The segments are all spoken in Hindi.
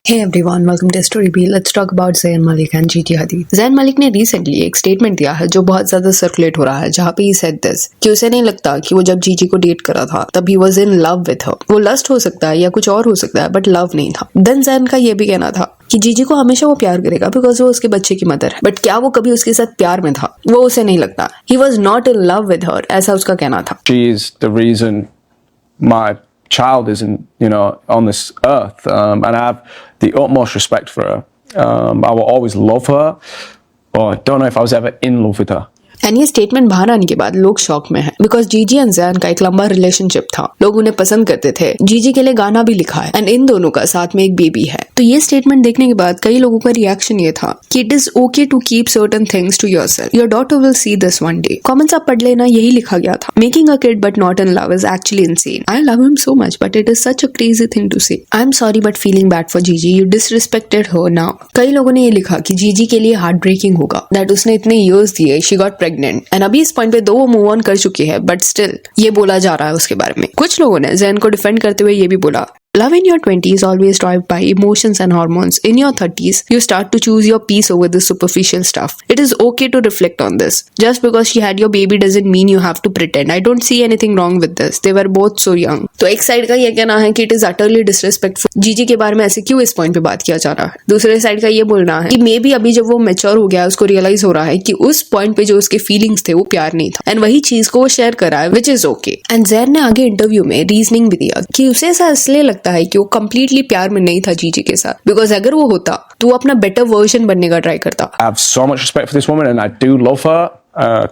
Hey everyone, welcome to Story B. Let's talk about Zayn Malik and Gigi Hadid. Zayn Malik ने रिसेंटली एक स्टेटमेंट दिया है जो बहुत ज्यादा सर्कुलेट हो रहा है, जहाँ पे ही said this कि उसे नहीं लगता कि वो जब जीजी को डेट करा था तब he was in love with her. वो लस्ट हो सकता है या कुछ और हो सकता है, बट लव नहीं था. देन जैन का ये भी कहना था कि जीजी को हमेशा वो प्यार करेगा बिकॉज वो उसके बच्चे की मदर है. बट क्या वो कभी उसके साथ प्यार में था? वो उसे नहीं लगता. He was not in love with her, ऐसा उसका कहना था. She is the reason my child isn't, on this earth, and I have the utmost respect for her. I will always love her, but I don't know if I was ever in love with her. And ये स्टेटमेंट बाहर आने के बाद लोग शॉक में हैं बिकॉज जीजी एंड जैन का एक लंबा रिलेशनशिप था. लोग उन्हें पसंद करते थे. जीजी के लिए गाना भी लिखा है एंड इन दोनों का साथ में एक बेबी है. तो ये स्टेटमेंट देखने के बाद कई लोगों का रिएक्शन ये था कि it is okay to keep certain things to yourself. Your daughter will see this one day. Comments आप पढ़ लेना, यही लिखा गया था. Making a kid but not in love is actually insane. I love him so much but it is such a crazy thing to say. I am sorry but feeling bad for Gigi. You disrespected her now. कई लोगों ने ये लिखा कि जीजी के लिए हार्ट ब्रेकिंग होगा दैट उसने इतने ईयर्स दिए, शी गॉट प्रेग्नेंट एंड अभी इस पॉइंट पे दो वो मूव ऑन कर चुकी है, बट स्टिल ये बोला जा रहा है उसके बारे में. कुछ लोगों ने जैन को डिफेंड करते हुए ये भी बोला, love in your 20s always driven by emotions and hormones. In your 30s, you start to choose your peace over the superficial stuff. It is okay to reflect on this. Just because she had your baby doesn't mean you have to pretend. I don't see anything wrong with this. They were both so young. तो एक साइड का ये कहना है कि it is utterly disrespectful. जीजी के बारे में ऐसे क्यों इस पॉइंट पे बात किया जा रहा है. दूसरे साइड का ये बोलना है कि मे बी अभी जब वो मैच्योर हो गया उसको रियलाइज हो रहा है कि उस पॉइंट पे जो उसके फीलिंग्स थे वो प्यार नहीं था एंड वही चीज को वो शेयर कर रहा है, which is okay. And Jain ने आगे इंटरव्यू में रीजनिंग भी दिया कि उसे ऐसा इसलिए लगता है कि वो कंप्लीटली प्यार में नहीं था जीजी के साथ बिकॉज अगर वो होता तो वो अपना बेटर वर्जन बनने का ट्राई करता. I have so much respect for this woman and I do love her.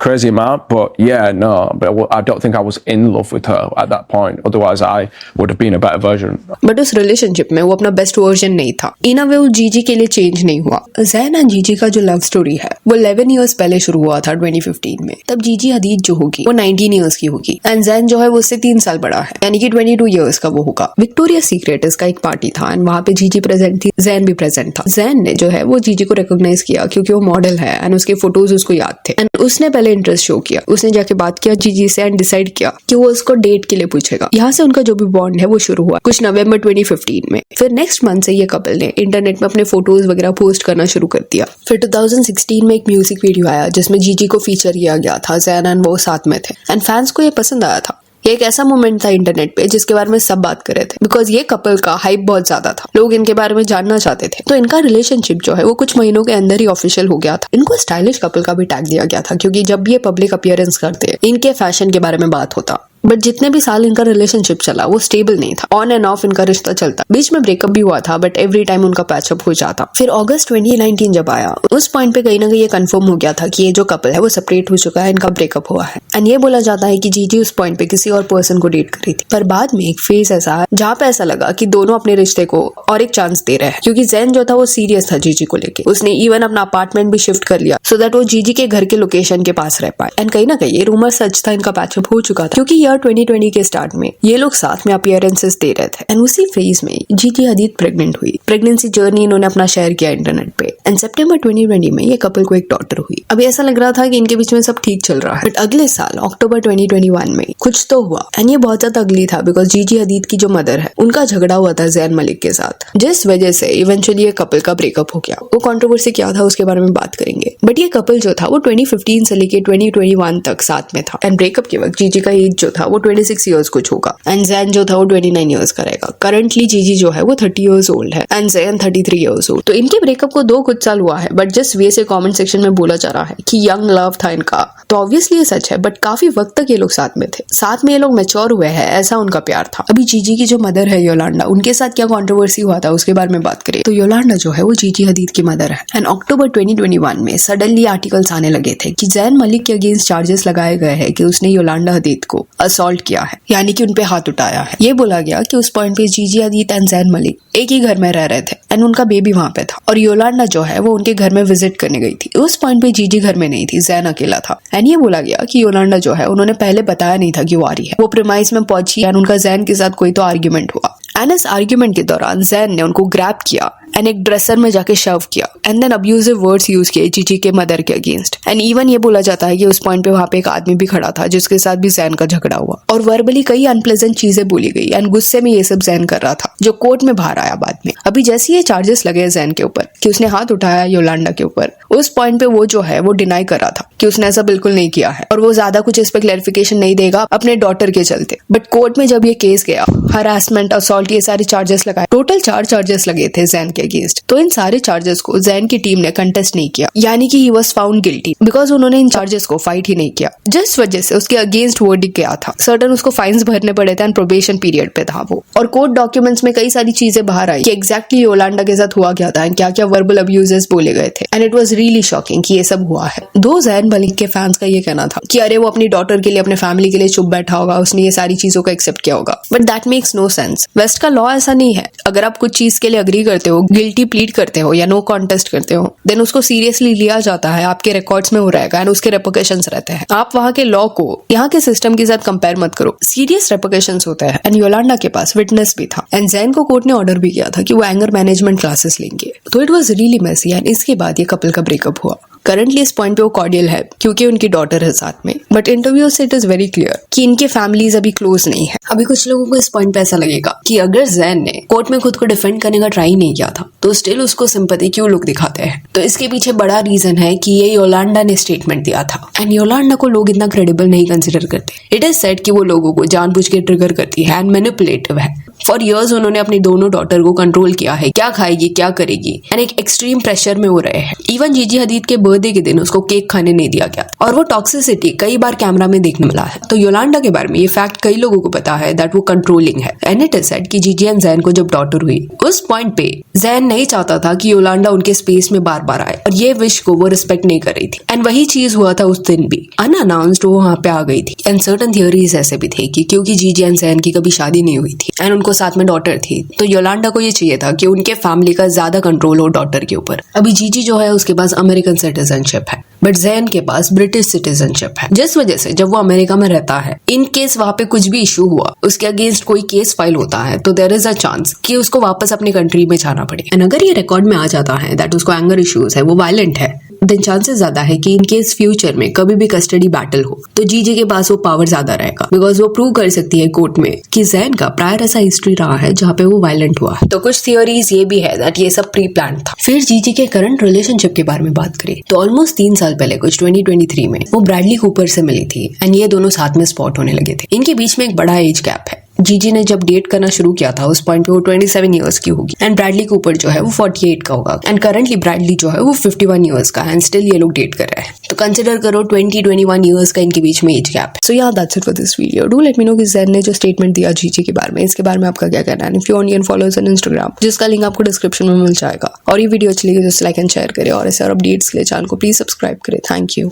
Crazy amount, but I don't think I was in love with her at that point. Otherwise, I would have been a better version. But उस रिलेशनशिप में वो अपना बेस्ट वर्जन नहीं था. इन अ वे वो जीजी के लिए चेंज नहीं हुआ. जैन एंड जीजी का जो लव स्टोरी है वो 11 इयर्स पहले शुरू हुआ था 2015 में. तब जीजी हदीद जो होगी वो 19 इयर्स की होगी एंड जैन जो है वो उससे 3 साल बड़ा है, यानी कि 22 इयर्स का वो होगा. विक्टोरिया सीक्रेट इसका एक पार्टी था एंड वहां पे जीजी प्रेजेंट थी, जैन भी प्रेजेंट था. जैन ने जो है वो जीजी को रिकॉग्नाइज किया क्योंकि वो मॉडल है एंड उसके फोटोज उसको याद थे एंड उसने पहले इंटरेस्ट शो किया. उसने जाके बात किया जीजी से एंड डिसाइड किया कि वो उसको डेट के लिए पूछेगा. यहाँ से उनका जो भी बॉन्ड है वो शुरू हुआ कुछ नवंबर 2015 में. फिर नेक्स्ट मंथ से ये कपल ने इंटरनेट में अपने फोटोज वगैरह पोस्ट करना शुरू कर दिया. फिर 2016 में एक म्यूजिक वीडियो आया जिसमें जीजी को फीचर किया गया था. जैन एंड वो साथ में थे एंड फैंस को ये पसंद आया था. ये एक ऐसा मोमेंट था इंटरनेट पे जिसके बारे में सब बात कर रहे थे बिकॉज ये कपल का हाइप बहुत ज्यादा था. लोग इनके बारे में जानना चाहते थे. तो इनका रिलेशनशिप जो है वो कुछ महीनों के अंदर ही ऑफिशियल हो गया था. इनको स्टाइलिश कपल का भी टैग दिया गया था क्योंकि जब ये पब्लिक अपीयरेंस करते इनके फैशन के बारे में बात होता. बट जितने भी साल इनका रिलेशनशिप चला वो स्टेबल नहीं था. ऑन एंड ऑफ इनका रिश्ता चलता. बीच में ब्रेकअप भी हुआ था बट एवरी टाइम उनका पैचअप हो जाता. फिर अगस्त 2019 जब आया उस पॉइंट पे कहीं ना कहीं ये कंफर्म हो गया था कि ये जो कपल है वो सेपरेट हो चुका है, इनका ब्रेकअप हुआ है. एंड ये बोला जाता है कि जीजी उस पॉइंट पे किसी और पर्सन को डेट करी थी. पर बाद में एक फेज ऐसा है जहाँ पे ऐसा लगा कि दोनों अपने रिश्ते को और एक चांस दे रहे हैं क्योंकि जैन जो था वो सीरियस था जीजी को लेके. उसने इवन अपना अपार्टमेंट भी शिफ्ट कर लिया सो दैट वो जीजी के घर के लोकेशन के पास रह पाए. एंड कहीं ना कहीं ये रूमर सच था, इनका पैचअप हो चुका था क्योंकि ईयर 2020 के स्टार्ट में ये लोग साथ में अपीयरेंसेस दे रहे थे. एंड उसी फेज में जीजी हदीद प्रेग्नेंट हुई. प्रेगनेंसी जर्नी इन्होंने अपना शेयर किया इंटरनेट पे एंड सितंबर 2020 में ये कपल को एक डॉटर हुई. अभी ऐसा लग रहा था कि इनके बीच में सब ठीक चल रहा है बट अगले साल अक्टूबर 2021 में कुछ तो हुआ एंड ये बहुत ज्यादा अगली था बिकॉज जीजी हदीद की जो मदर है उनका झगड़ा हुआ था जैन मलिक के साथ जिस वजह से इवेंचुअली ये कपल का ब्रेकअप हो गया. वो कंट्रोवर्सी क्या था उसके बारे में बात करेंगे. बट ये कपल जो था वो 2015 से लेके 2021 तक साथ में था एंड ब्रेकअप के वक्त जीजी का एज जो था वो 26 ईयर्स कुछ होगा एंड जैन जो था वो 29 ईयर्स का रहेगा. करंटली जीजी जो है वो 30 ईयर्स ओल्ड है एंड जैन 33 ईयर्स ओल्ड. तो इनके ब्रेकअप को 2 कुछ साल हुआ है बट जिस वे से कमेंट सेक्शन में बोला जा रहा है कि यंग लव था इनका तो ऑब्वियसली ये सच है. बट काफी वक्त तक ये लोग साथ में थे, साथ में ये लोग मैच्योर हुए हैं, ऐसा उनका प्यार था. अभी जीजी की जो मदर है योलांडा, उनके साथ क्या कंट्रोवर्सी हुआ था उसके बारे में बात करें तो योलांडा जो है वो जीजी हदीद की मदर है एंड अक्टूबर 2021 में सडनली आर्टिकल्स आने लगे थे कि जैन मलिक के अगेंस्ट चार्जेस लगाए गए हैं कि उसने योलांडा हदीद को असॉल्ट किया है, यानी कि उनपे हाथ उठाया है. ये बोला गया कि उस पॉइंट पे जीजी हदीद एंड जैन मलिक एक ही घर में रह रहे थे एंड उनका बेबी वहां पे था और योलांडा जो है वो उनके घर में विजिट करने गई थी. उस पॉइंट पे जीजी घर में नहीं थी, जैन अकेला था एंड ये बोला गया कि योलांडा जो है उन्होंने पहले बताया नहीं था कि वो आ रही है. वो प्रीमाइस में पहुंची एंड उनका जैन के साथ कोई तो आर्ग्यूमेंट हुआ एंड इस आर्ग्यूमेंट के दौरान जैन ने उनको ग्रैब किया एंड एक ड्रेसर में जाके शव किया and then abusive words use किए जीजी के मदर के अगेंस्ट। एंड इवन ये बोला जाता है कि उस पॉइंट पे वहां पे एक आदमी भी खड़ा था जिसके साथ भी जैन का झगड़ा हुआ और वर्बली कई अनप्लेजेंट चीजें बोली गई एंड गुस्से में ये सब जैन कर रहा था, जो कोर्ट में बाहर आया बाद में। अभी जैसे ये चार्जेस लगे जैन के ऊपर कि उसने हाथ उठाया योलांडा के ऊपर, उस पॉइंट पे वो जो है वो डिनाई कर रहा था कि उसने ऐसा बिल्कुल नहीं किया है और वो ज्यादा कुछ इस पे क्लैरिफिकेशन नहीं देगा अपने डॉटर के चलते। बट कोर्ट में जब ये केस गया, हरासमेंट, असॉल्ट, ये सारे चार्जेस लगाए, टोटल 4 चार्जेस लगे थे जैन के अगेंस्ट। तो इन सारे चार्जेस को जैन की टीम ने कंटेस्ट नहीं किया, यानी कि he was found guilty because उन्होंने इन चार्जेस को फाइट ही नहीं किया, जिस वजह से उसके अगेंस्ट वर्डिक्ट गया था। सर्टन उसको फाइन्स भरने पड़े थे एंड प्रोबेशन पीरियड पे था वो। और कोर्ट डॉक्यूमेंट्स में कई सारी चीजें बाहर आई कि एग्जैक्टली योलांडा के साथ हुआ क्या था एंड क्या क्या वर्बल अब्यूजेस बोले गए थे। And it was really shocking कि ये सब हुआ है। दो जैन मलिक के फैंस का ये कहना था कि अरे वो अपनी डॉटर के लिए, अपने फैमिली के लिए चुप बैठा होगा, उसने ये सारी चीजों को एक्सेप्ट किया होगा। But that makes no sense. West का लॉ ऐसा नहीं है। अगर आप कुछ चीज के लिए अग्री करते हो, गिल्टी प्लीड करते हो या नो कॉन्टेस्ट करते हो, देन उसको सीरियसली लिया जाता है, आपके रिकॉर्ड्स में वो रहेगा एंड उसके रेपोकेशंस रहते हैं। आप वहां के लॉ को यहाँ के सिस्टम के साथ कंपेयर मत करो, सीरियस रेपोकेशंस होते हैं। एंड योलांडा के पास विटनेस भी था एंड जैन को कोर्ट ने ऑर्डर भी किया था कि वो एंगर मैनेजमेंट क्लासेस लेंगे। तो it was really messy and इसके बाद ये कपल का ब्रेकअप हुआ। करंटली इस पॉइंट पे वो कॉर्डियल है क्योंकि उनकी डॉटर है साथ में, बट इंटरव्यू से इट इज वेरी क्लियर कि इनके फैमिलीज अभी क्लोज नहीं है। अभी कुछ लोगों को इस पॉइंट पे ऐसा लगेगा कि अगर जैन ने कोर्ट में खुद को डिफेंड करने का ट्राई नहीं किया था तो स्टिल उसको सिंपैथी क्यों लोग दिखाते हैं। तो इसके पीछे बड़ा रीजन है कि ये योलांडा ने स्टेटमेंट दिया था एंड योलांडा को लोग इतना क्रेडिबल नहीं कंसिडर करते। इट इज सेड कि वो लोगों को जानबूझ के ट्रिगर करती है एंड मैनिपुलेटिव है। फॉर इयर्स उन्होंने अपनी दोनों डॉटर को कंट्रोल किया है, क्या खाएगी, क्या करेगी, एंड एक एक्सट्रीम प्रेशर में हो रहे हैं। इवन जीजी हदीद के बर्थडे के दिन उसको केक खाने नहीं दिया गया और वो टॉक्सिसिटी कई बार कैमरा में देखने मिला है। तो योलांडा के बारे में ये फैक्ट कई लोगों को पता है दैट वो कंट्रोलिंग है। एंड इट इज सेड कि जीजी एंड जैन को जब डॉटर हुई उस पॉइंट पे जैन नहीं चाहता था कि योलांडा उनके स्पेस में बार बार आए और ये विश को वो रिस्पेक्ट नहीं कर रही थी। एंड वही चीज हुआ था उस दिन भी, अनअनाउंस्ड वो वहां पे आ गई थी। एंड सर्टन थियोरीज ऐसे भी थे कि क्योंकि जीजी एंड जैन की कभी शादी नहीं हुई थी एंड उनको साथ में डॉटर थी, तो योलांडा को ये चाहिए था कि उनके फैमिली का ज्यादा कंट्रोल हो डॉटर के ऊपर। अभी जीजी जो है उसके पास अमेरिकन सिटीजनशिप है बट जैन के पास ब्रिटिश सिटीजनशिप है, जिस वजह से जब वो अमेरिका में रहता है, इन केस वहां पे कुछ भी इशू हुआ, उसके अगेंस्ट कोई केस फाइल होता है, तो देयर इज अ चांस कि उसको वापस अपनी कंट्री में जाना पड़े। एंड अगर ये रिकॉर्ड में आ जाता है दैट उसको एंगर इश्यूज है, वो वायलेंट है, देन चांसेस ज्यादा है कि इन केस फ्यूचर में कभी भी कस्टडी बैटल हो तो जीजी के पास वो पावर ज्यादा रहेगा बिकॉज वो प्रूव कर सकती है कोर्ट में कि जैन का प्रायर ऐसा हिस्ट्री रहा है जहाँ पे वो वायलेंट हुआ है। तो कुछ थियोरीज ये भी है दैट ये सब प्री प्लान था। फिर जीजी के करंट रिलेशनशिप के बारे में बात करें तो ऑलमोस्ट 3 साल पहले कुछ 2023 में वो ब्रैडली कूपर से मिली थी एंड ये दोनों साथ में स्पॉट होने लगे थे। इनके बीच में एक बड़ा एज गैप है। जीजी ने जब डेट करना शुरू किया था उस पॉइंट पे वो 27 इयर्स की होगी एंड ब्रैडली कूपर जो है वो 48 का होगा एंड करंटली ब्रैडली जो है वो 51 इयर्स का है एंड स्टिल ये लोग डेट कर रहे हैं। तो कंसिडर करो 21 इयर्स का इनके बीच में एज गैप है। सो या that's it for this video. Do let me know कि जैन ने जो स्टेटमेंट दिया जीजी के बारे में, इसके बारे में आपका क्या कहना है। If you on followers on Instagram, जिसका लिंक आपको डिस्क्रिप्शन में मिल जाएगा। और ये वीडियो अच्छी लगी तो लाइक एंड शेयर करें और ऐसे और अपडेट्स के लिए चैनल को प्लीज सब्सक्राइब करें। Thank you.